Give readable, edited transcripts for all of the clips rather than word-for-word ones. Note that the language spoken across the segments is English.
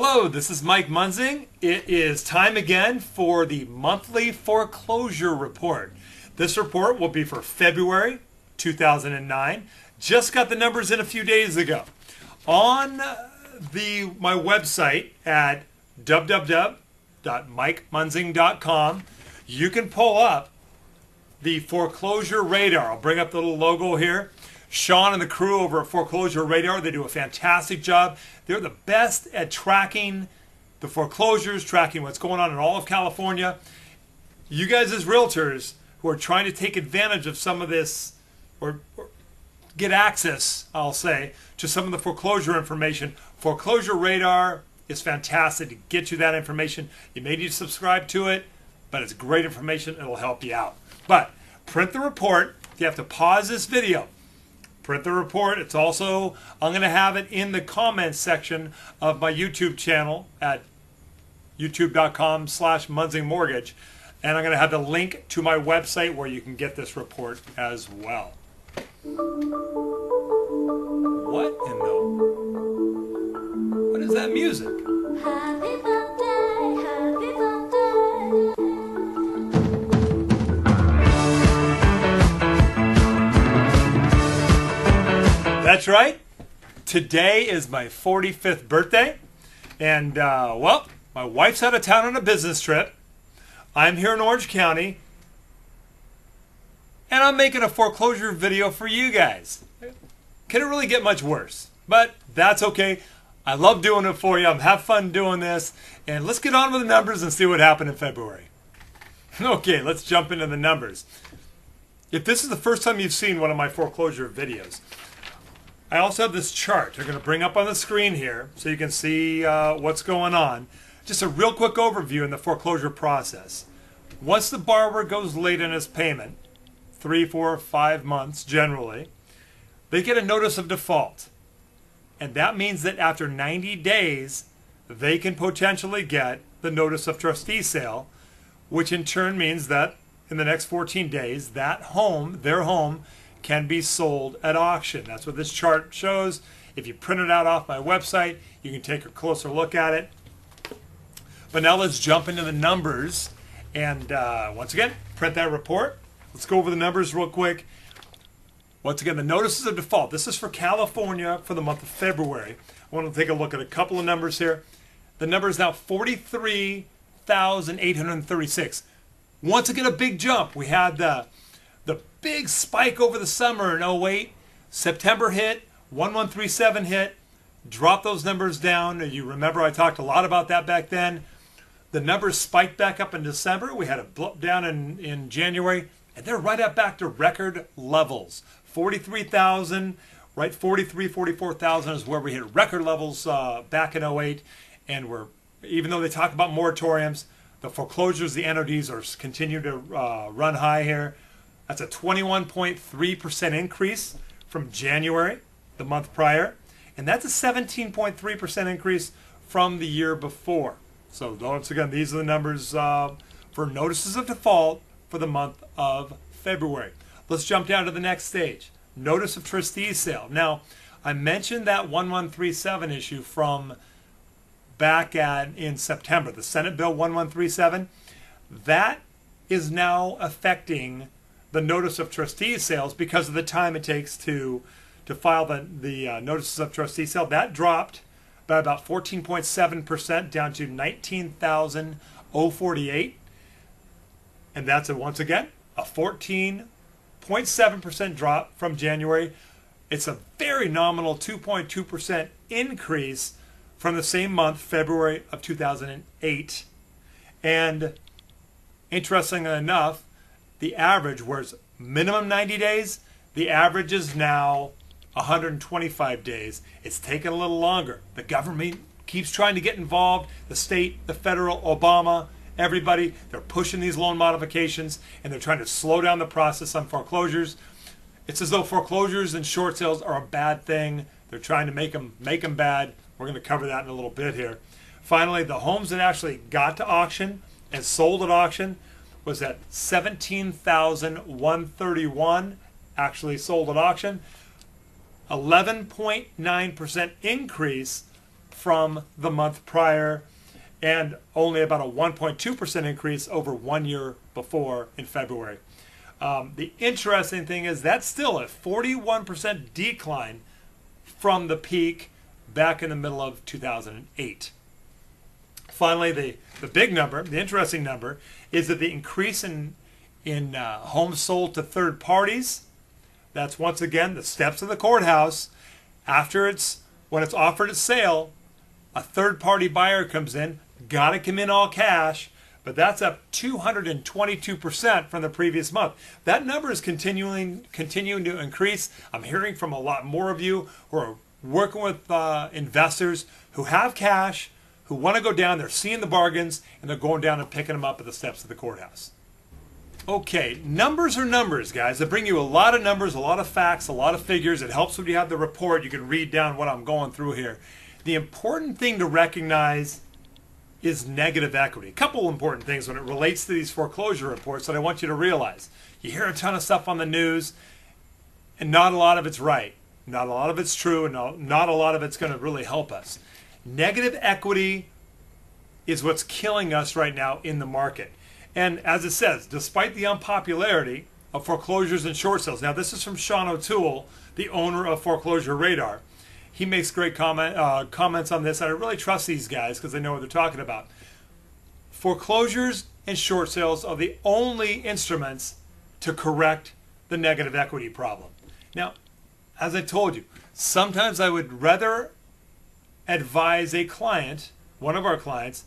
Hello, this is Mike Munzing. It is time again for the monthly foreclosure report. This report will be for February 2009. Just got the numbers in a few days ago. On my website at www.mikemunzing.com, you can pull up the foreclosure radar. I'll bring up the little logo here. Sean and the crew over at Foreclosure Radar, they do a fantastic job. They're the best at tracking the foreclosures, tracking what's going on in all of California. You guys as realtors who are trying to take advantage of some of this, or get access, I'll say, to some of the foreclosure information, Foreclosure Radar is fantastic to get you that information. You may need to subscribe to it, but it's great information. It'll help you out. But print the report. You have to pause this video. Print the report. It's also, I'm going to have it in the comments section of my YouTube channel at youtube.com/MunzingMortgage. And I'm going to have the link to my website where you can get this report as well. What is that music? Happy birthday, happy birthday. That's right. Today is my 45th birthday. And, well, my wife's out of town on a business trip. I'm here in Orange County. And I'm making a foreclosure video for you guys. Can it really get much worse? But that's okay. I love doing it for you. I'm having fun doing this. And let's get on with the numbers and see what happened in February. Okay, let's jump into the numbers. If this is the first time you've seen one of my foreclosure videos, I also have this chart I'm going to bring up on the screen here so you can see what's going on. Just a real quick overview in the foreclosure process. Once the borrower goes late in his payment, 3, 4, 5 months generally, they get a notice of default. And that means that after 90 days, they can potentially get the notice of trustee sale, which in turn means that in the next 14 days, that home, their home, can be sold at auction. That's what this chart shows. If you print it out off my website, you can take a closer look at it. But now let's jump into the numbers. And once again, print that report. Let's go over the numbers real quick. Once again, the notices of default. This is for California for the month of February. I want to take a look at a couple of numbers here. The number is now 43,836. Once again, a big jump. We had the big spike over the summer in 08. September hit, 1137 hit, dropped those numbers down. You remember I talked a lot about that back then. The numbers spiked back up in December. We had a blip down in January, and they're right up back to record levels. 43,000, right? 43, 44,000 is where we hit record levels back in 08. And even though they talk about moratoriums, the foreclosures, the NODs are continue to run high here. That's a 21.3% increase from January, the month prior. And that's a 17.3% increase from the year before. So once again, these are the numbers for notices of default for the month of February. Let's jump down to the next stage. Notice of trustee sale. Now, I mentioned that 1137 issue from back in September, the Senate Bill 1137. That is now affecting the notice of trustee sales because of the time it takes to file the notices of trustee sale. That dropped by about 14.7% down to 19,048. And that's once again a 14.7% drop from January. It's a very nominal 2.2% increase from the same month, February of 2008. And interestingly enough, the average, whereas minimum 90 days, the average is now 125 days. It's taken a little longer. The government keeps trying to get involved. The state, the federal, Obama, everybody, they're pushing these loan modifications and they're trying to slow down the process on foreclosures. It's as though foreclosures and short sales are a bad thing. They're trying to make them bad. We're going to cover that in a little bit here. Finally, the homes that actually got to auction and sold at auction was at 17,131 actually sold at auction. 11.9% increase from the month prior, and only about a 1.2% increase over 1 year before in February. The interesting thing is that's still a 41% decline from the peak back in the middle of 2008. Finally, the big number, the interesting number, is that the increase in homes sold to third parties, that's once again the steps of the courthouse. When it's offered at sale, a third party buyer comes in, got to come in all cash, but that's up 222% from the previous month. That number is continuing to increase. I'm hearing from a lot more of you who are working with investors who have cash, who want to go down, they're seeing the bargains, and they're going down and picking them up at the steps of the courthouse. Okay, numbers are numbers, guys. They bring you a lot of numbers, a lot of facts, a lot of figures. It helps when you have the report. You can read down what I'm going through here. The important thing to recognize is negative equity. A couple important things when it relates to these foreclosure reports that I want you to realize. You hear a ton of stuff on the news, and not a lot of it's right. Not a lot of it's true, and not a lot of it's going to really help us. Negative equity is what's killing us right now in the market. And as it says, despite the unpopularity of foreclosures and short sales. Now, this is from Sean O'Toole, the owner of Foreclosure Radar. He makes great comments on this. I really trust these guys because they know what they're talking about. Foreclosures and short sales are the only instruments to correct the negative equity problem. Now, as I told you, sometimes I would rather advise a client, one of our clients,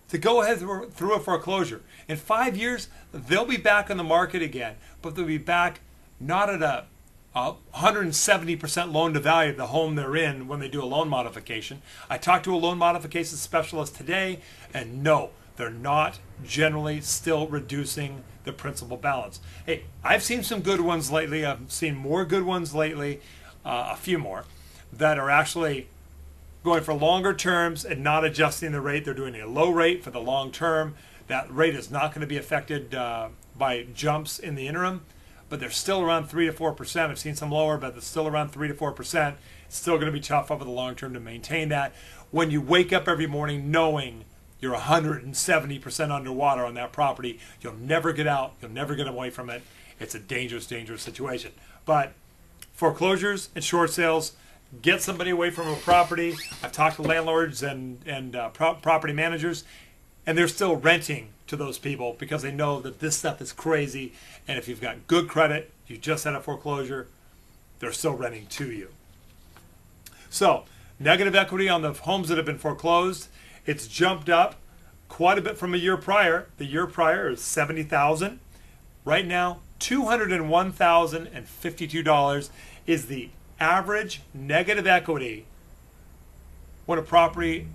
to go ahead through a foreclosure. In 5 years, they'll be back on the market again, but they'll be back not at a 170% loan to value of the home they're in when they do a loan modification. I talked to a loan modification specialist today, and no, they're not generally still reducing the principal balance. Hey, I've seen some good ones lately. I've seen more good ones lately, a few more, that are actually going for longer terms and not adjusting the rate. They're doing a low rate for the long term. That rate is not going to be affected by jumps in the interim, but they're still around 3 to 4%. I've seen some lower, but they're still around 3 to 4%. It's still going to be tough over the long term to maintain that. When you wake up every morning knowing you're 170% underwater on that property, you'll never get out. You'll never get away from it. It's a dangerous, dangerous situation. But foreclosures and short sales, get somebody away from a property. I've talked to landlords and property managers, and they're still renting to those people because they know that this stuff is crazy. And if you've got good credit, you just had a foreclosure, they're still renting to you. So, negative equity on the homes that have been foreclosed, it's jumped up quite a bit from a year prior. The year prior is $70,000. Right now, $201,052 is the average negative equity when a property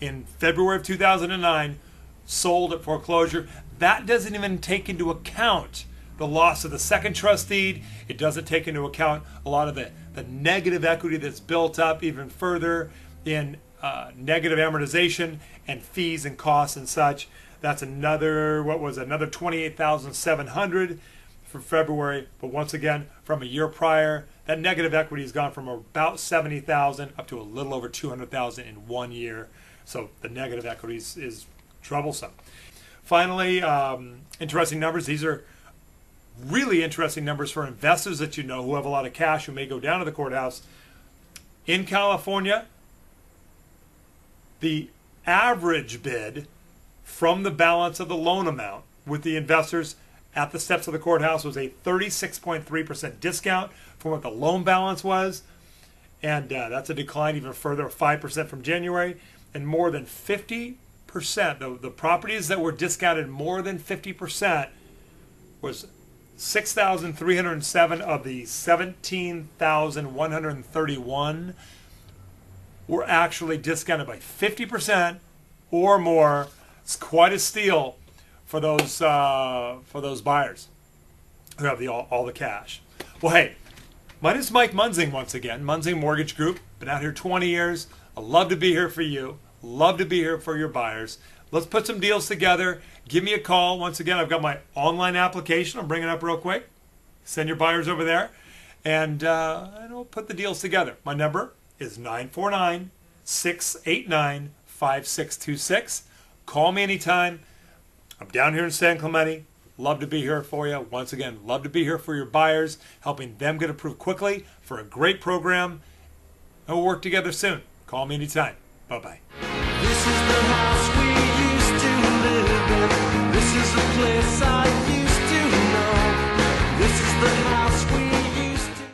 in February of 2009 sold at foreclosure. That doesn't even take into account the loss of the second trust deed. It doesn't take into account a lot of the negative equity that's built up even further in negative amortization and fees and costs and such. That's another, another $28,700 for February. But once again, from a year prior, that negative equity has gone from about $70,000 up to a little over $200,000 in 1 year. So the negative equity is troublesome. Finally, interesting numbers. These are really interesting numbers for investors that you know who have a lot of cash who may go down to the courthouse. In California, the average bid from the balance of the loan amount with the investors at the steps of the courthouse was a 36.3% discount from what the loan balance was. And that's a decline even further of 5% from January. And more than 50%, the properties that were discounted more than 50% was 6,307 of the 17,131 were actually discounted by 50% or more. It's quite a steal for those buyers who have all the cash. Well, hey, my name is Mike Munzing once again, Munzing Mortgage Group. Been out here 20 years. I love to be here for you. Love to be here for your buyers. Let's put some deals together. Give me a call. Once again, I've got my online application. I'll bring it up real quick. Send your buyers over there, and we'll put the deals together. My number is 949 689-5626. Call me anytime. I'm down here in San Clemente. Love to be here for you. Once again, love to be here for your buyers, helping them get approved quickly for a great program. And we'll work together soon. Call me anytime. Bye-bye. This is the